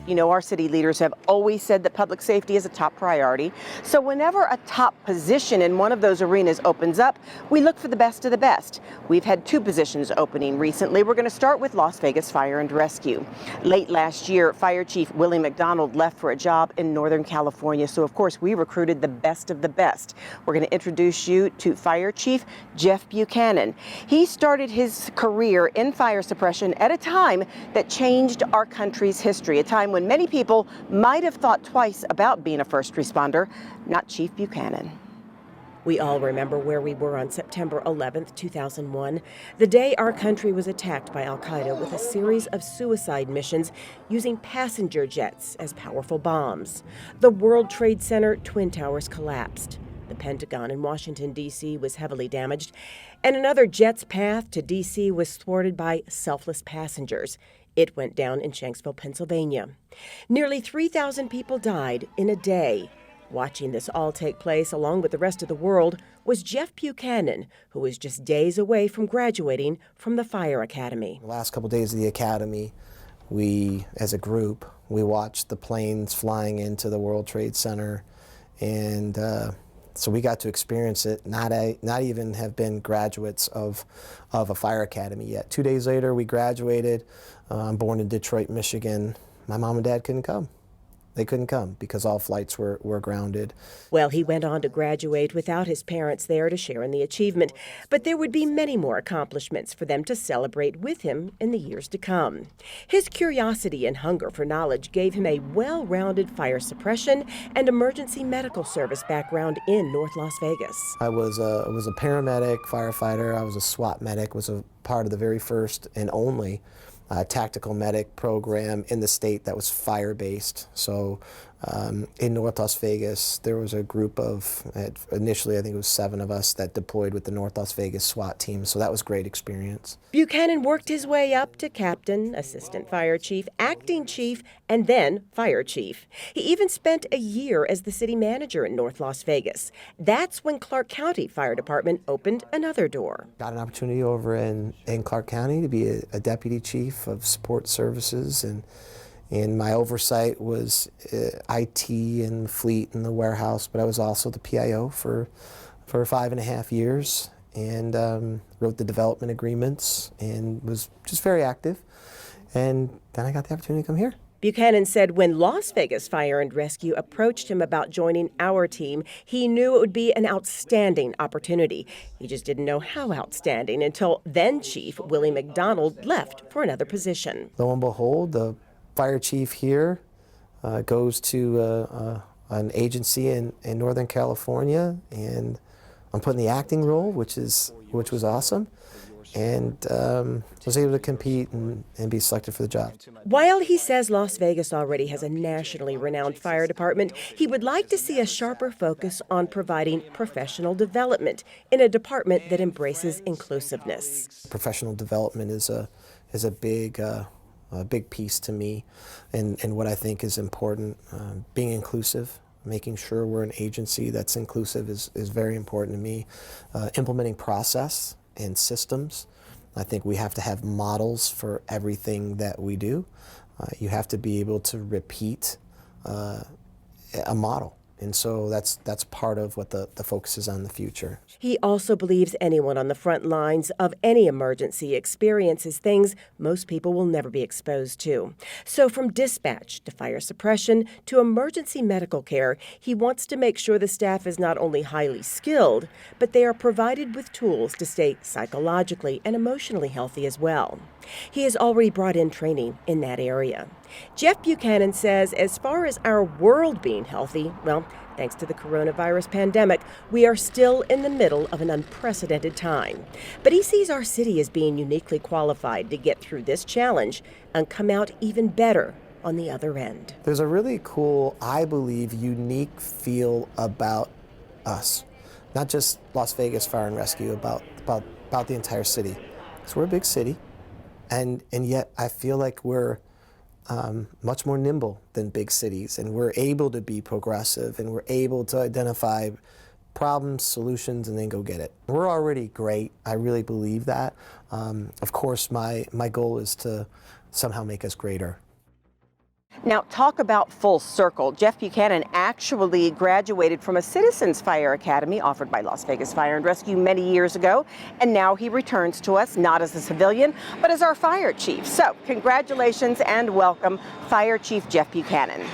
You know, our city leaders have always said that public safety is a top priority. So whenever a top position in one of those arenas opens up, we look for the best of the best. We've had 2 positions opening recently. We're going to start with Las Vegas Fire and Rescue. Late last year, Fire Chief Willie McDonald left for a job in Northern California. So of course, we recruited the best of the best. We're going to introduce you to Fire Chief Jeff Buchanan. He started his career in fire suppression at a time that changed our country's history, a time when many people might have thought twice about being a first responder. Not Chief Buchanan. We all remember where we were on September 11th, 2001, the day our country was attacked by al-Qaeda with a series of suicide missions using passenger jets as powerful bombs. The World Trade Center Twin Towers collapsed. The Pentagon in Washington, D.C. was heavily damaged, and another jet's path to D.C. was thwarted by selfless passengers. It went down in Shanksville, Pennsylvania. Nearly 3,000 people died in a day. Watching this all take place along with the rest of the world was Jeff Buchanan, who was just days away from graduating from the Fire Academy. The last couple of days of the academy, we, as a group, we watched the planes flying into the World Trade Center, and so we got to experience it, not even have been graduates of a fire academy yet. 2 days later, we graduated. I'm born in Detroit, Michigan. My mom and dad couldn't come. They couldn't come because all flights were grounded. Well, he went on to graduate without his parents there to share in the achievement, but there would be many more accomplishments for them to celebrate with him in the years to come. His curiosity and hunger for knowledge gave him a well-rounded fire suppression and emergency medical service background in North Las Vegas. I was a paramedic, firefighter. I was a SWAT medic, was a part of the very first and only tactical medic program in the state that was fire-based. So in North Las Vegas, there was a group of, initially I think it was 7 of us that deployed with the North Las Vegas SWAT team, so that was a great experience. Buchanan worked his way up to captain, assistant fire chief, acting chief, and then fire chief. He even spent a year as the city manager in North Las Vegas. That's when Clark County Fire Department opened another door. Got an opportunity over in Clark County to be a deputy chief of support services, and my oversight was IT and fleet and the warehouse, but I was also the PIO for 5.5 years, and wrote the development agreements and was just very active. And then I got the opportunity to come here. Buchanan said when Las Vegas Fire and Rescue approached him about joining our team, he knew it would be an outstanding opportunity. He just didn't know how outstanding until then Chief Willie McDonald left for another position. Lo and behold, the fire chief here goes to an agency in Northern California, and I'm put in the acting role, which was awesome, and was able to compete and be selected for the job. While he says Las Vegas already has a nationally renowned fire department, he would like to see a sharper focus on providing professional development in a department that embraces inclusiveness. Professional development is a big piece to me, and what I think is important. Being inclusive, making sure we're an agency that's inclusive is very important to me. Implementing process and systems. I think we have to have models for everything that we do. You have to be able to repeat a model. And so that's part of what the focus is on in the future. He also believes anyone on the front lines of any emergency experiences things most people will never be exposed to. So from dispatch to fire suppression to emergency medical care, he wants to make sure the staff is not only highly skilled, but they are provided with tools to stay psychologically and emotionally healthy as well. He has already brought in training in that area. Jeff Buchanan says as far as our world being healthy, well, thanks to the coronavirus pandemic, we are still in the middle of an unprecedented time. But he sees our city as being uniquely qualified to get through this challenge and come out even better on the other end. There's a really cool, I believe, unique feel about us. Not just Las Vegas Fire and Rescue, about the entire city. So we're a big city, and yet I feel like we're much more nimble than big cities, and we're able to be progressive, and we're able to identify problems, solutions, and then go get it. We're already great. I really believe that. Of course, my goal is to somehow make us greater. Now, talk about full circle. Jeff Buchanan actually graduated from a Citizens Fire Academy offered by Las Vegas Fire and Rescue many years ago, and now he returns to us not as a civilian, but as our fire chief. So, congratulations and welcome, Fire Chief Jeff Buchanan.